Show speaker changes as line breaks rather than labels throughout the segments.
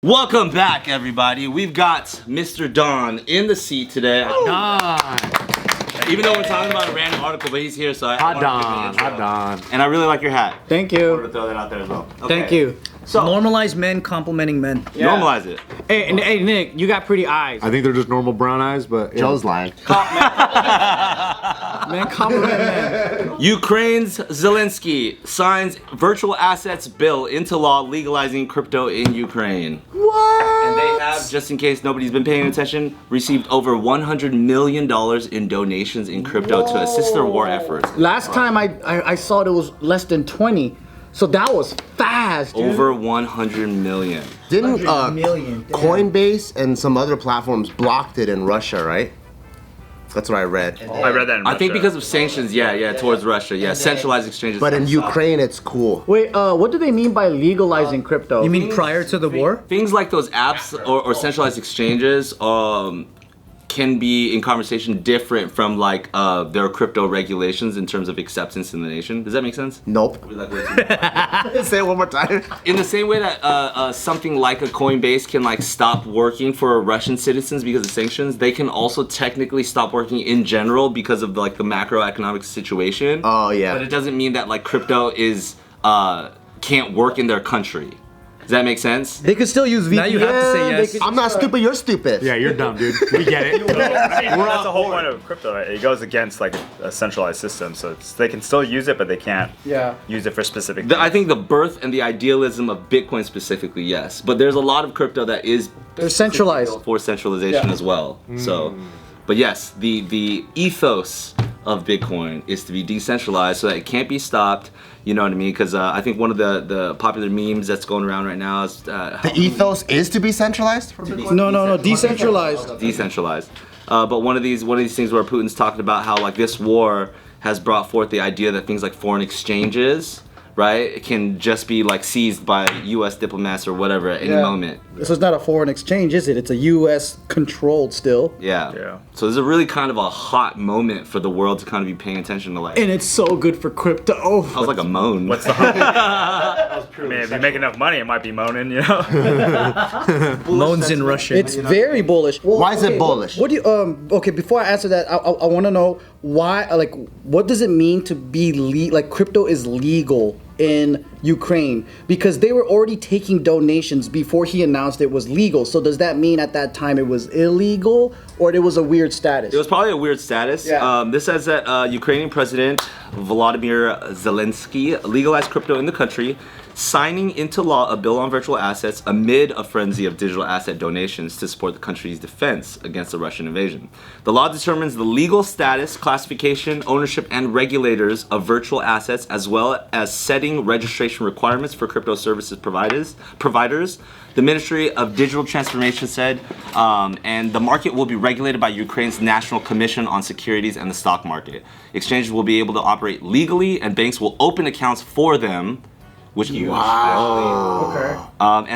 Welcome back, everybody. We've got Mr. Dunn in the seat today.
Dunn.
Even though we're talking about a random article, but he's here, so I want to give him an intro.
Dunn.
And I really like your hat.
Thank
I
you.
wanted to throw that out there as well. Okay.
Thank you.
So,
Normalize men complimenting men.
Yeah.
normalize it.
Hey, Nick, you got pretty eyes.
I think they're just normal brown eyes, but yeah.
Joe's lying.
Man, compliment man.
Ukraine's Zelensky signs virtual assets bill into law legalizing crypto in Ukraine.
What?
And they have, just in case nobody's been paying attention, received over $100 million in donations in crypto to assist their war efforts.
Last time I saw it was less than 20. So that was fast, dude.
Over 100 million.
Didn't
million, damn.
Coinbase and some other platforms blocked it in Russia, right? That's what I read.
I read that in
I think
Russia.
because of sanctions, towards Russia, centralized exchanges.
But in Ukraine, it's cool.
Wait, what do they mean by legalizing crypto?
You mean prior to the war?
Things like those apps or centralized exchanges can be in conversation different from like their crypto regulations in terms of acceptance in the nation. Does that make sense?
Nope. Say it one more time.
In the same way that something like a Coinbase can like stop working for Russian citizens because of sanctions, they can also technically stop working in general because of like the macroeconomic situation.
Oh, yeah.
But it doesn't mean that like crypto is can't work in their country. Does that make sense?
They could still use VPN.
Now you have to say yes.
I'm not stupid, you're stupid.
Yeah, you're dumb, dude. We get it.
That's the whole point of crypto. Right? It goes against like a centralized system, so they can still use it, but they can't use it for specific things.
I think the birth and the idealism of Bitcoin specifically, yes. But there's a lot of crypto that is
They're centralized.
for centralization as well. So, but yes, the ethos of Bitcoin is to be decentralized so that it can't be stopped. You know what I mean? Because I think one of the popular memes that's going around right now is
The ethos is to be centralized?
No, decentralized.
decentralized. But one of these things where Putin's talking about how like this war has brought forth the idea that things like foreign exchanges, right, can just be like seized by U.S. diplomats or whatever at any moment.
So it's not a foreign exchange, is it? It's a U.S. controlled still.
Yeah. So there's a really kind of a hot moment for the world to kind of be paying attention to like.
And it's so good for crypto.
I was like a moan.
What's the I mean, if you make enough money, it might be moaning, you know?
Moans in Russian.
It's very bullish. Well,
Why is it bullish?
What do you okay, before I answer that, I want to know why, like, what does it mean to be like crypto is legal in Ukraine? Because they were already taking donations before he announced it was legal. So does that mean at that time it was illegal or it was a weird status?
It was probably a weird status.
Yeah.
This says that Ukrainian President Volodymyr Zelensky legalized crypto in the country, signing into law a bill on virtual assets amid a frenzy of digital asset donations to support the country's defense against the Russian invasion. The law determines the legal status, classification, ownership, and regulators of virtual assets, as well as setting registration requirements for crypto services providers. The Ministry of Digital Transformation said, and the market will be regulated by Ukraine's National Commission on Securities and the Stock Market. Exchanges will be able to operate legally, and banks will open accounts for them. Which and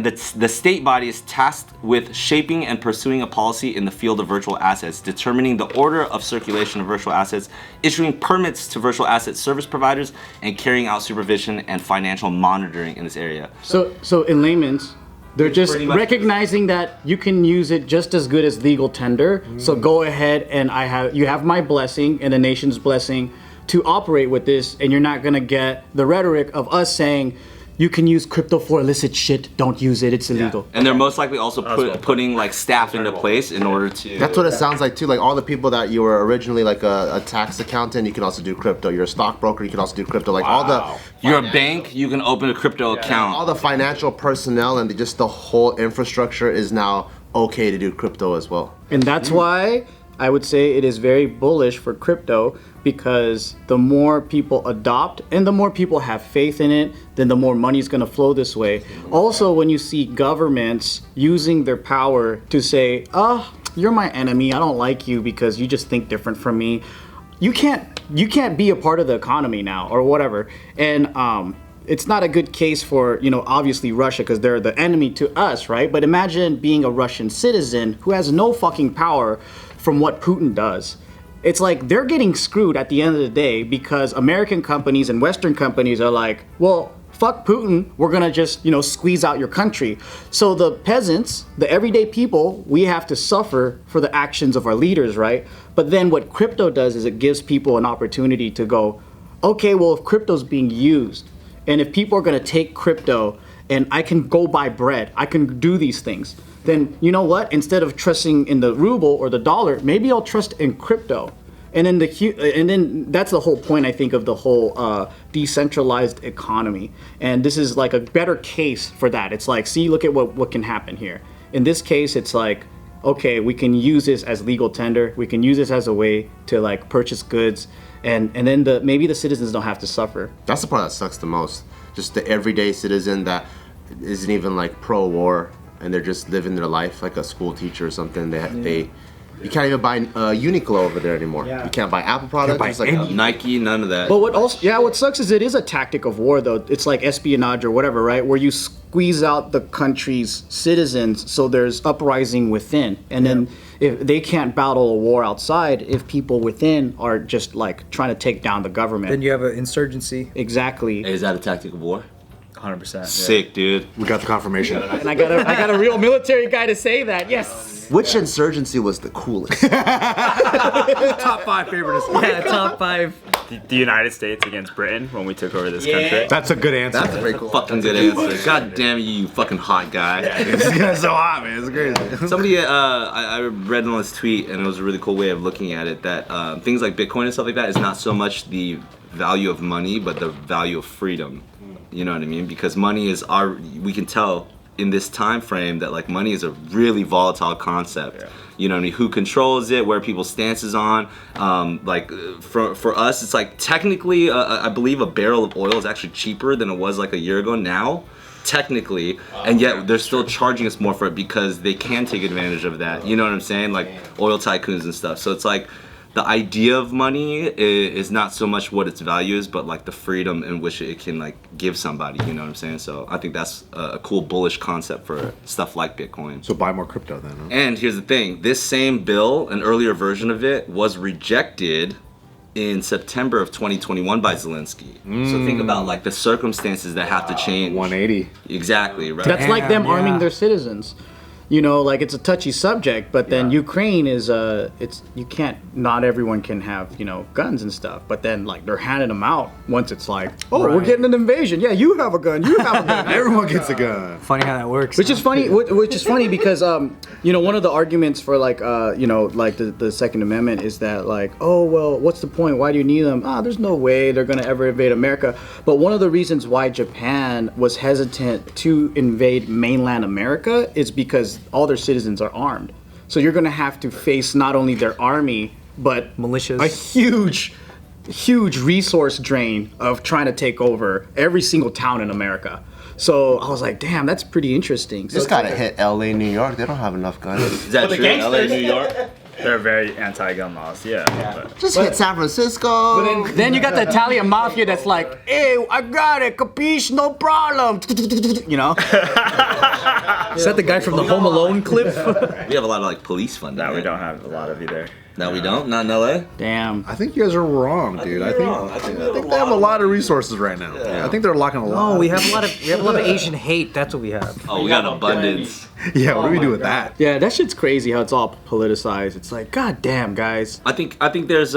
the state body is tasked with shaping and pursuing a policy in the field of virtual assets, determining the order of circulation of virtual assets, issuing permits to virtual asset service providers, and carrying out supervision and financial monitoring in this area.
So in layman's, they're just
pretty much-
recognizing that you can use it just as good as legal tender. So go ahead and you have my blessing and the nation's blessing to operate with this, and you're not gonna get the rhetoric of us saying you can use crypto for illicit shit, don't use it, it's illegal.
And they're most likely also putting like staff into place in order to.
That's what it sounds like too. Like all the people that you were originally like a tax accountant, you can also do crypto. You're a stockbroker, you can also do crypto. Like all the
You're a bank, you can open a crypto account.
all the financial personnel and just the whole infrastructure is now okay to do crypto as well.
And that's why I would say it is very bullish for crypto, because the more people adopt and the more people have faith in it, then the more money is going to flow this way. Also, when you see governments using their power to say, you're my enemy, I don't like you because you just think different from me, you can't be a part of the economy now or whatever. And it's not a good case for, obviously Russia, because they're the enemy to us, right? But imagine being a Russian citizen who has no fucking power from what Putin does. It's like they're getting screwed at the end of the day because American companies and Western companies are like, well, fuck Putin, we're gonna just, squeeze out your country. So the peasants, the everyday people, we have to suffer for the actions of our leaders, right? But then what crypto does is it gives people an opportunity to go, okay, well, if crypto's being used, and if people are gonna take crypto and I can go buy bread, I can do these things, then you know what? Instead of trusting in the ruble or the dollar, maybe I'll trust in crypto. And then that's the whole point, I think, of the whole decentralized economy. And this is like a better case for that. It's like, see, look at what can happen here. In this case, it's like, okay, we can use this as legal tender. We can use this as a way to like purchase goods, and then maybe the citizens don't have to suffer.
That's the part that sucks the most. Just the everyday citizen that isn't even like pro-war, and they're just living their life like a school teacher or something. You can't even buy Uniqlo over there anymore. You can't buy Apple products.
buy
It's like
Nike, none of that.
But what sucks is it is a tactic of war, though. It's like espionage or whatever, right? Where you squeeze out the country's citizens, so there's uprising within, and then if they can't battle a war outside, if people within are just like trying to take down the government.
Then you have an insurgency.
Exactly.
Is that a tactic of war?
100%.
Sick, dude.
We got the confirmation.
And I got a real military guy to say that. Yes.
which insurgency was the coolest?
Top 5 favorites.
Yeah, top 5.
The United States against Britain when we took over this country.
That's a good answer.
That's pretty cool.
Fucking good answer. God damn you, you fucking hot guy.
This guy's so hot, man. It's crazy.
Somebody, I read on this tweet, and it was a really cool way of looking at it, that things like Bitcoin and stuff like that is not so much the value of money, but the value of freedom. You know what I mean? Because money is we can tell in this time frame that like money is a really volatile concept. Yeah. You know what I mean? Who controls it? Where people's stances on? For us, it's like technically, I believe a barrel of oil is actually cheaper than it was like a year ago now. Technically, and yet they're still charging us more for it because they can take advantage of that. You know what I'm saying? Like oil tycoons and stuff. So it's like the idea of money is not so much what its value is, but like the freedom in which it can like give somebody. You know what I'm saying? So I think that's a cool bullish concept for stuff like Bitcoin.
So buy more crypto then. Huh?
And here's the thing: this same bill, an earlier version of it, was rejected in September of 2021 by Zelensky. So think about like the circumstances that have to change.
180.
Exactly, right?
That's like them
Yeah.
arming their citizens. You know, like it's a touchy subject, but then Ukraine is you can't, not everyone can have, you know, guns and stuff, but then like they're handing them out once it's like, oh, we're getting an invasion. Yeah, you have a gun. You have a gun.
Everyone gets a gun.
Funny how that works.
Which is funny. Which is funny because you know, one of the arguments for like you know, like the Second Amendment is that like, oh well, what's the point? Why do you need them? There's no way they're gonna ever invade America. But one of the reasons why Japan was hesitant to invade mainland America is because all their citizens are armed. So you're gonna have to face not only their army but
Militias.
a huge resource drain of trying to take over every single town in America. So I was like, damn, that's pretty interesting. So
Just gotta hit LA, New York. They don't have enough guns.
Is that true? LA, New York?
They're very anti-gun laws, But
Just hit San Francisco.
Then you got the Italian mafia that's like, hey, I got it, capiche, no problem. You know?
Is that the guy from the Home Alone clip?
We have a lot of like police funding.
no, we
right?
don't have a lot of either.
No, we don't. Not in LA.
Damn.
I think you guys are wrong, dude. I think they have a lot of resources right now. I think they're locking a lot.
Oh, we have a lot of Asian hate. That's what we have.
Oh, we got abundance.
Yeah, what do we do with that?
Yeah, that shit's crazy how it's all politicized. It's like, god damn, guys.
I think there's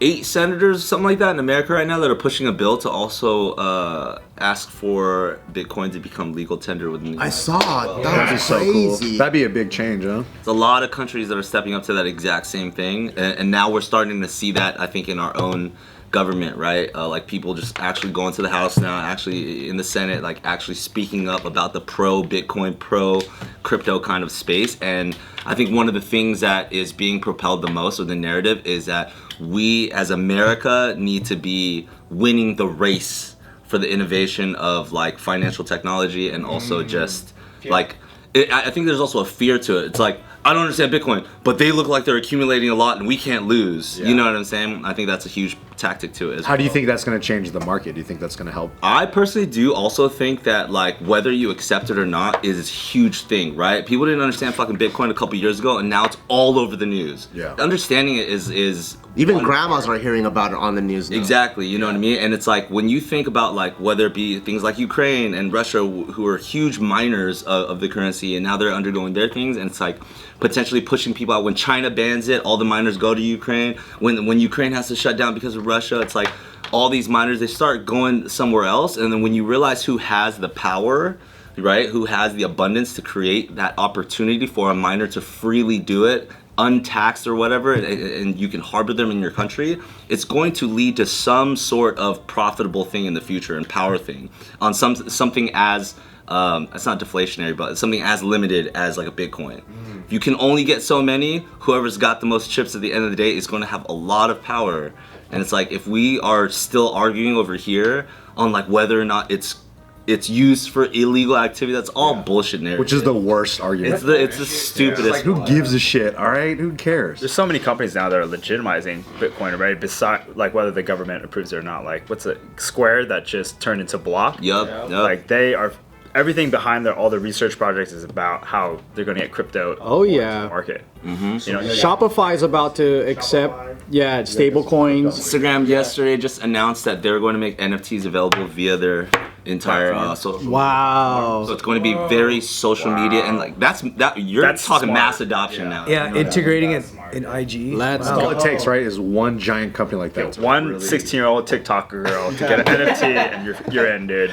8 senators, something like that, in America right now that are pushing a bill to also ask for Bitcoin to become legal tender within the
I
US.
saw it. That
That'd be
was
so
crazy.
cool. That'd be a big change, huh?
There's a lot of countries that are stepping up to that exact same thing, and now we're starting to see that, I think, in our own government, right? Like people just actually going to the House now, actually in the Senate, like actually speaking up about the pro-Bitcoin, pro-crypto kind of space. And I think one of the things that is being propelled the most with the narrative is that we as America need to be winning the race for the innovation of like financial technology, and also just like I think there's also a fear to it. It's like, I don't understand Bitcoin, but they look like they're accumulating a lot and we can't lose. You know what I'm saying? I think that's a huge tactic to it as
How do you
well.
think that's going to change the market? Do you think that's going to help?
I personally do also think that like whether you accept it or not is a huge thing, right? People didn't understand fucking Bitcoin a couple years ago, and now it's all over the news.
Yeah.
Understanding it is
Even grandmas are hearing about it on the news now.
exactly, you know what I mean? And it's like when you think about like whether it be things like Ukraine and Russia, who are huge miners of the currency, and now they're undergoing their things, and it's like potentially pushing people out. When China bans it, all the miners go to Ukraine. When Ukraine has to shut down because of Russia, it's like all these miners, they start going somewhere else. And then when you realize who has the power, right, who has the abundance to create that opportunity for a miner to freely do it, untaxed or whatever, and you can harbor them in your country, it's going to lead to some sort of profitable thing in the future and power thing on something as it's not deflationary, but something as limited as like a Bitcoin. If you can only get so many, whoever's got the most chips at the end of the day is going to have a lot of power. And it's like if we are still arguing over here on like whether or not it's used for illegal activity, that's all bullshit narrative.
Which is the worst argument.
It's the stupidest.
Like, who gives a shit? All right, who cares?
There's so many companies now that are legitimizing Bitcoin, right? Beside, like whether the government approves it or not. Like what's it, Square that just turned into Block?
Yup.
Like they are. Everything behind all the research projects is about how they're going to get crypto.
Oh, yeah.
into the market.
Mm-hmm.
You know,
Shopify is about to accept, stable coins.
Instagram yesterday just announced that they're going to make NFTs available via their entire social.
Wow.
So it's going to be very social media, and like that's you're
That's
talking
smart.
mass adoption now.
Yeah, integrating it in IG.
Let's
All
go.
it takes, right, is one giant company like that.
one 16-year-old TikTok girl to get an NFT and you're in, dude.